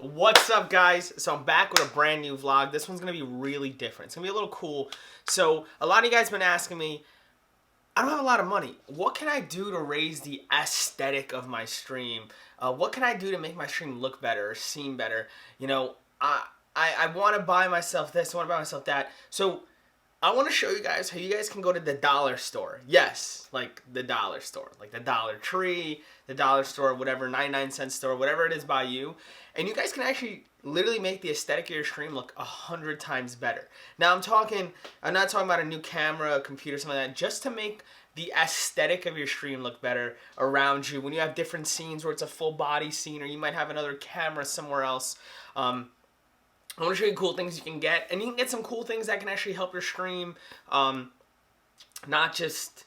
What's up, guys? So I'm back with a brand new vlog. This one's gonna be really different. It's gonna be a little cool. So a lot of you guys been asking me, I don't have a lot of money. What can I do to raise the aesthetic of my stream? What can I do to make my stream look better or seem better? You know, I want to buy myself this, I want to buy myself that. So I want to show you guys how you guys can go to the dollar store. Yes, like the dollar store, like the Dollar Tree, the dollar store, whatever, 99-cent store, whatever it is by you. And you guys can actually literally make the aesthetic of your stream look 100 times better. Now I'm not talking about a new camera, a computer, something like that, just to make the aesthetic of your stream look better around you. When you have different scenes where it's a full body scene, or you might have another camera somewhere else. I want to show you cool things you can get, and you can get some cool things that can actually help your stream, not just,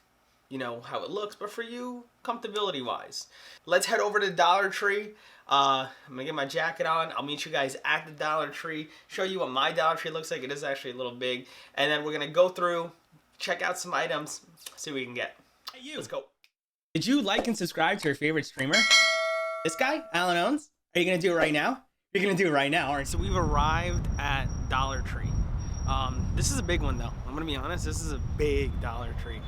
you know, how it looks, but for you, comfortability-wise. Let's head over to Dollar Tree. I'm going to get my jacket on. I'll meet you guys at the Dollar Tree, show you what my Dollar Tree looks like. It is actually a little big. And then we're going to go through, check out some items, see what we can get. Hey, you. Let's go. Did you like and subscribe to your favorite streamer? This guy, Allenownz? Are you going to do it right now? You're going to do it right now. All right, so we've arrived at Dollar Tree. This is a big one, though. I'm going to be honest. This is a big Dollar Tree.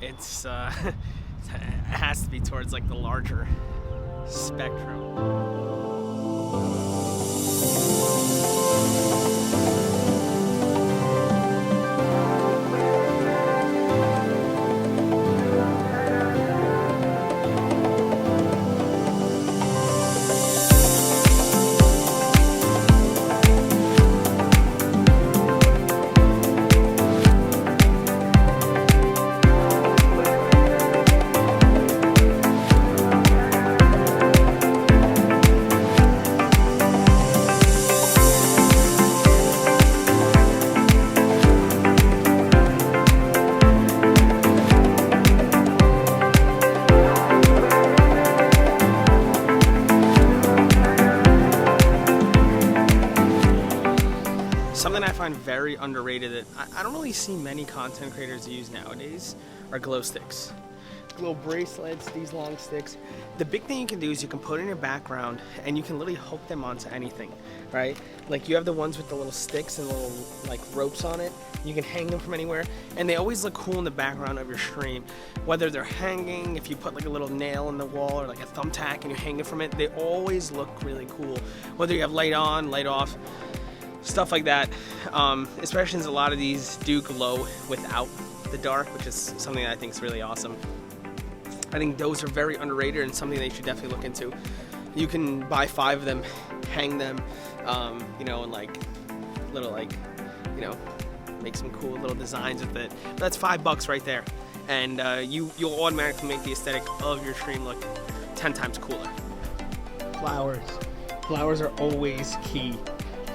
It's, it has to be towards, like, the larger spectrum. Something I find very underrated that I don't really see many content creators use nowadays are glow sticks. Glow bracelets, these long sticks. The big thing you can do is you can put in your background and you can literally hook them onto anything, right? Like you have the ones with the little sticks and little like ropes on it. You can hang them from anywhere and they always look cool in the background of your stream. Whether they're hanging, if you put like a little nail in the wall or like a thumbtack and you hang it from it, they always look really cool. Whether you have light on, light off, stuff like that, especially since a lot of these do glow without the dark, which is something that I think is really awesome. I think those are very underrated and something they should definitely look into. You can buy 5 of them, hang them, you know, and like little like, you know, make some cool little designs with it. But that's $5 right there, and you'll automatically make the aesthetic of your stream look 10 times cooler. Flowers are always key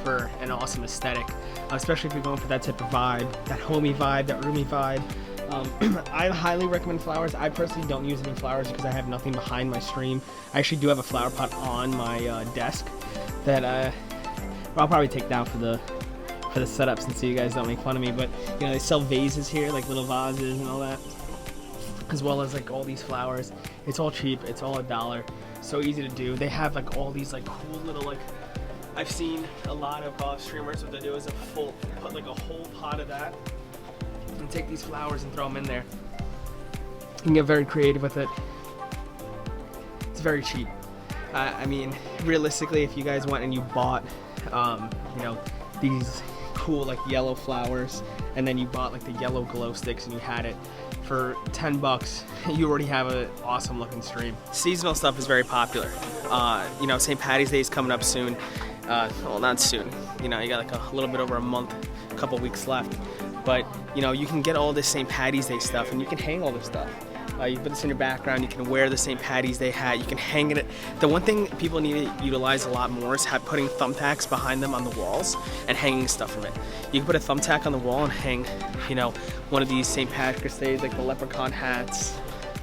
for an awesome aesthetic, especially if you're going for that type of vibe, that homey vibe, that roomy vibe. I highly recommend flowers. I personally don't use any flowers because I have nothing behind my stream. I actually do have a flower pot on my desk that I'll probably take down for the setup, since you guys don't make fun of me. But you know, they sell vases here, like little vases and all that, as well as like all these flowers. It's all cheap. It's all $1. So easy to do. They have like all these like cool little like. I've seen a lot of streamers, what they do is put like a whole pot of that and take these flowers and throw them in there. You can get very creative with it. It's very cheap. I mean, realistically, if you guys went and you bought, you know, these cool like yellow flowers, and then you bought like the yellow glow sticks and you had it for $10, you already have an awesome looking stream. Seasonal stuff is very popular. You know, St. Patty's Day is coming up soon. Well, not soon. You know, you got like a little bit over a month, a couple weeks left. But, you know, you can get all this St. Patty's Day stuff and you can hang all this stuff. You put this in your background, you can wear the St. Patty's Day hat, you can hang it. The one thing people need to utilize a lot more is putting thumbtacks behind them on the walls and hanging stuff from it. You can put a thumbtack on the wall and hang, you know, one of these St. Patrick's Days, like the leprechaun hats,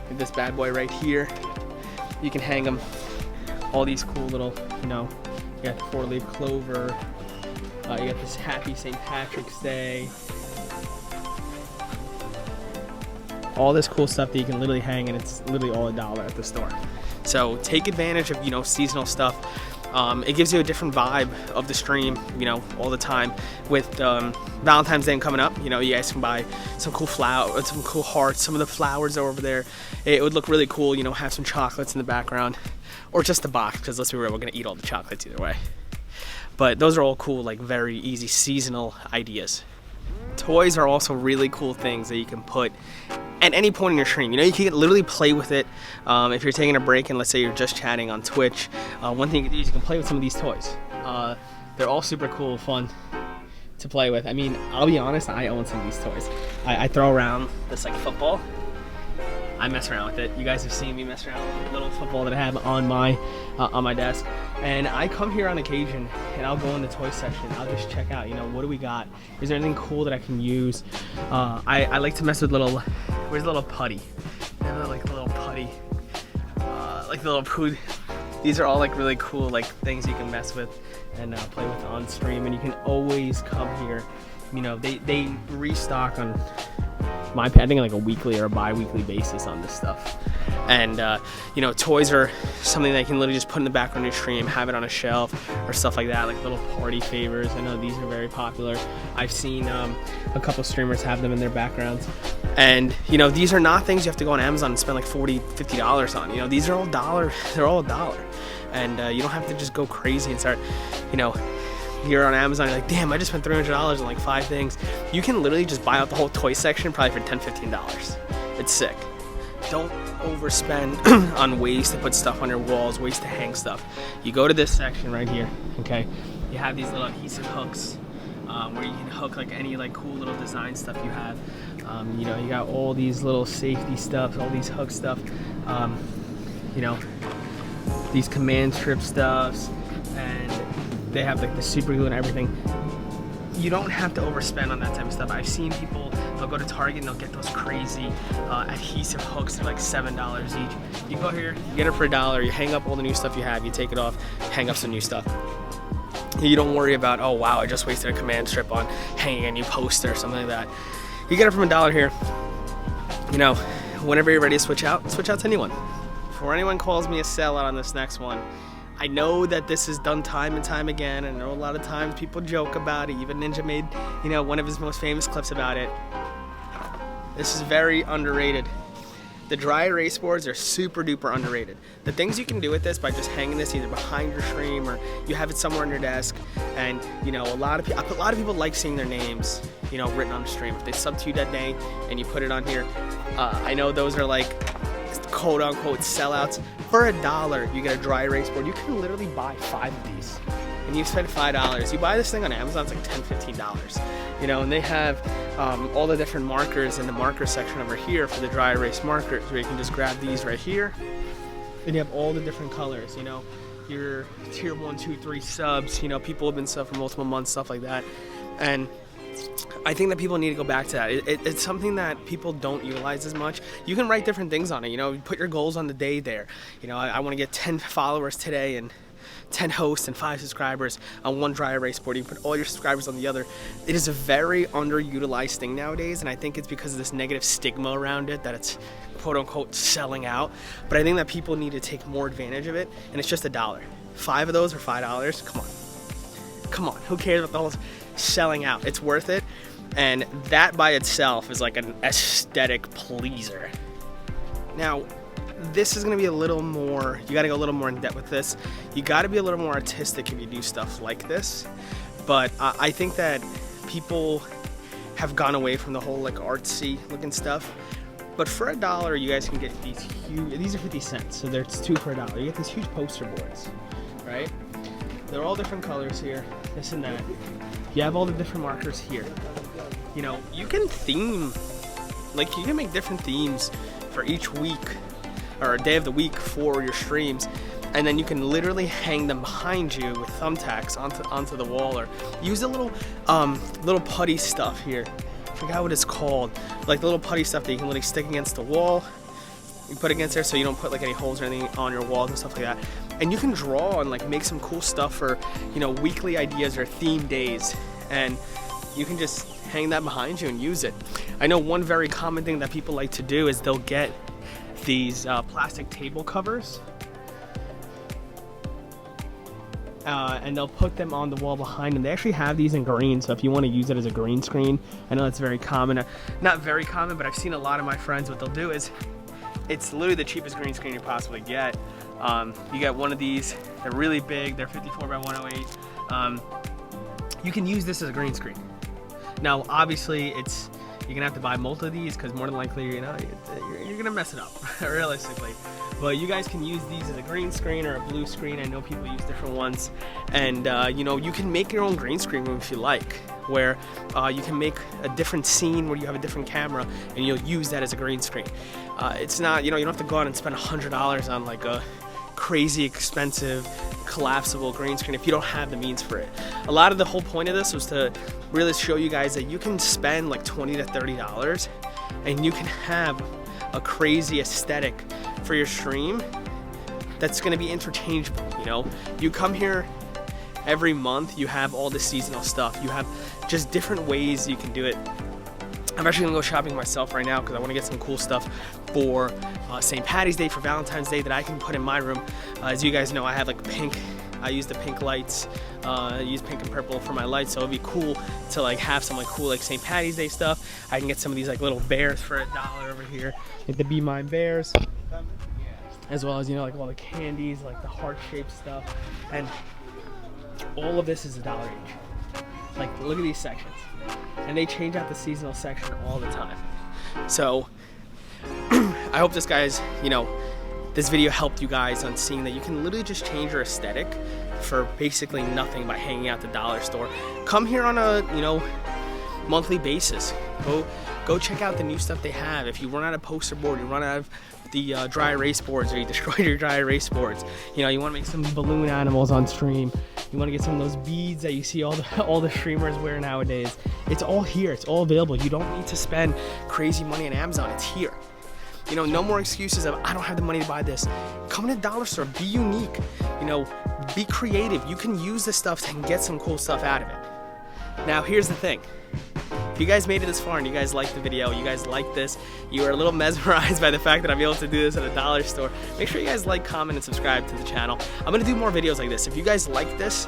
like this bad boy right here. You can hang them, all these cool little, you know, you got the 4-leaf clover, you got this happy St. Patrick's Day. All this cool stuff that you can literally hang, and it's literally all $1 at the store. So take advantage of, you know, seasonal stuff. It gives you a different vibe of the stream, you know, all the time. With Valentine's Day coming up, you know, you guys can buy some cool flowers, some cool hearts. Some of the flowers are over there. It would look really cool, you know, have some chocolates in the background, or just a box, because let's be real, we're gonna eat all the chocolates either way. But those are all cool, like very easy seasonal ideas. Toys are also really cool things that you can put at any point in your stream. You know, you can literally play with it. If you're taking a break and let's say you're just chatting on Twitch, one thing you can do is you can play with some of these toys. They're all super cool, fun to play with. I mean, I'll be honest, I own some of these toys. I throw around this like football. I mess around with it. You guys have seen me mess around with the little football that I have on my desk. And I come here on occasion and I'll go in the toy section. I'll just check out, you know, what do we got? Is there anything cool that I can use? I like to mess with little, where's the little putty? Like the little putty, like the little poo. These are all like really cool like things you can mess with and play with on stream. And you can always come here. You know, they restock on I think like a weekly or a bi-weekly basis on this stuff. And you know, toys are something that you can literally just put in the background of your stream, have it on a shelf or stuff like that, like little party favors. I know these are very popular. I've seen a couple streamers have them in their backgrounds. And you know, these are not things you have to go on Amazon and spend like $40-50 on. You know, these are all $1. They're all $1. And you don't have to just go crazy and start, you know, you're on Amazon, you're like, damn, I just spent $300 on like 5 things. You can literally just buy out the whole toy section probably for $10-15. It's sick. Don't overspend on ways to put stuff on your walls, ways to hang stuff. You go to this section right here, okay? You have these little adhesive hooks where you can hook like any like cool little design stuff you have. You know, you got all these little safety stuff, all these hook stuff, you know, these command strip stuffs, and they have like the super glue and everything. You don't have to overspend on that type of stuff. I've seen people, they'll go to Target and they'll get those crazy adhesive hooks. They're like $7 each. You go here, you get it for $1, you hang up all the new stuff you have, you take it off, hang up some new stuff. You don't worry about, oh wow, I just wasted a command strip on hanging a new poster or something like that. You get it from $1 here. You know, whenever you're ready to switch out to anyone. Before anyone calls me a sellout on this next one, I know that this is done time and time again, and I know a lot of times people joke about it. Even Ninja made, you know, one of his most famous clips about it. This is very underrated. The dry erase boards are super duper underrated. The things you can do with this by just hanging this either behind your stream or you have it somewhere on your desk, and you know, a lot of people like seeing their names, you know, written on the stream. If they sub to you that day and you put it on here, I know those are like quote unquote sellouts. For $1, you get a dry erase board. You can literally buy 5 of these, and you spend $5. You buy this thing on Amazon, it's like $10-15. You know, and they have all the different markers in the marker section over here for the dry erase markers, where you can just grab these right here, and you have all the different colors. You know, your tier 1, 2, 3 subs. You know, people have been sub for multiple months, stuff like that, and I think that people need to go back to that. It's something that people don't utilize as much. You can write different things on it. You know, put your goals on the day there. You know, I want to get 10 followers today and 10 hosts and 5 subscribers on one dry erase board. You can put all your subscribers on the other. It is a very underutilized thing nowadays, and I think it's because of this negative stigma around it that it's quote unquote selling out. But I think that people need to take more advantage of it, and it's just $1. 5 of those are $5. Come on, who cares about the whole selling out? It's worth it, and that by itself is like an aesthetic pleaser. Now, this is going to be a little more, you got to go a little more in depth with this. You got to be a little more artistic if you do stuff like this, but I think that people have gone away from the whole like artsy looking stuff. But for $1, you guys can get these huge, these are 50 cents, so there's 2 for $1. You get these huge poster boards, right? They're all different colors here, this and that. You have all the different markers here. You know, you can theme, like you can make different themes for each week or a day of the week for your streams, and then you can literally hang them behind you with thumbtacks onto the wall, or use a little putty stuff here. I forgot what it's called. Like the little putty stuff that you can literally stick against the wall. You put against there so you don't put like any holes or anything on your walls and stuff like that. And you can draw and like make some cool stuff for, you know, weekly ideas or theme days, and you can just hang that behind you and use it. I know one very common thing that people like to do is they'll get these plastic table covers. and they'll put them on the wall behind them. They actually have these in green, so if you want to use it as a green screen, I know it's very common. Not very common, but I've seen a lot of my friends, what they'll do is, it's literally the cheapest green screen you possibly get. You get one of these, they're really big, they're 54 by 108. You can use this as a green screen. Now, obviously, you're gonna have to buy multiple of these because more than likely, you know, you're gonna mess it up, realistically. But you guys can use these as a green screen or a blue screen. I know people use different ones, and you know, you can make your own green screen room if you like, where you can make a different scene where you have a different camera and you'll use that as a green screen. It's not, you know, you don't have to go out and spend $100 on like a crazy expensive collapsible green screen if you don't have the means for it. A lot of the whole point of this was to really show you guys that you can spend like $20 to $30 and you can have a crazy aesthetic for your stream that's going to be interchangeable. You know, you come here every month, you have all the seasonal stuff, you have just different ways you can do it. I'm actually gonna go shopping myself right now because I want to get some cool stuff for St. Patty's Day, for Valentine's Day that I can put in my room. As you guys know, I have like pink, I use the pink lights, I use pink and purple for my lights, so it'd be cool to like have some like cool like St. Patty's Day stuff. I can get some of these like little bears for $1 over here, like the Be Mine bears, as well as, you know, like all the candies, like the heart-shaped stuff, and all of this is $1 each. Like, look at these sections. And they change out the seasonal section all the time. So I hope this guys, you know, this video helped you guys on seeing that you can literally just change your aesthetic for basically nothing by hanging out the dollar store. Come here on a, you know, monthly basis. Go check out the new stuff they have. If you run out of poster board, you run out of the dry erase boards, or you destroyed your dry erase boards, you know, you want to make some balloon animals on stream, you want to get some of those beads that you see all the streamers wear nowadays. It's all here, it's all available. You don't need to spend crazy money on Amazon. It's here. You know, no more excuses of I don't have the money to buy this. Come to the dollar store, be unique, you know, be creative. You can use this stuff and get some cool stuff out of it. Now here's the thing. If you guys made it this far and you guys liked the video, you guys like this, you are a little mesmerized by the fact that I'm able to do this at a dollar store, make sure you guys like, comment, and subscribe to the channel. I'm gonna do more videos like this. If you guys like this,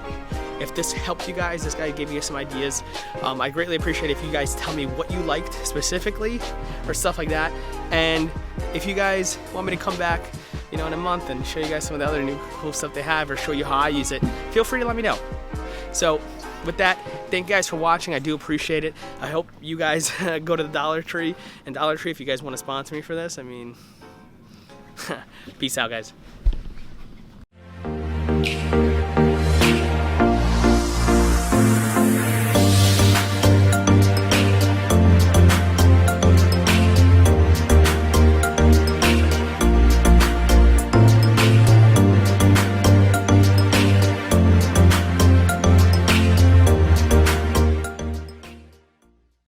if this helped you guys, this guy gave you some ideas, I greatly appreciate it if you guys tell me what you liked specifically or stuff like that. And if you guys want me to come back, you know, in a month and show you guys some of the other new cool stuff they have or show you how I use it, feel free to let me know. So with that, thank you guys for watching. I do appreciate it. I hope you guys go to the Dollar Tree, and Dollar Tree, if you guys want to sponsor me for this, I mean, peace out, guys.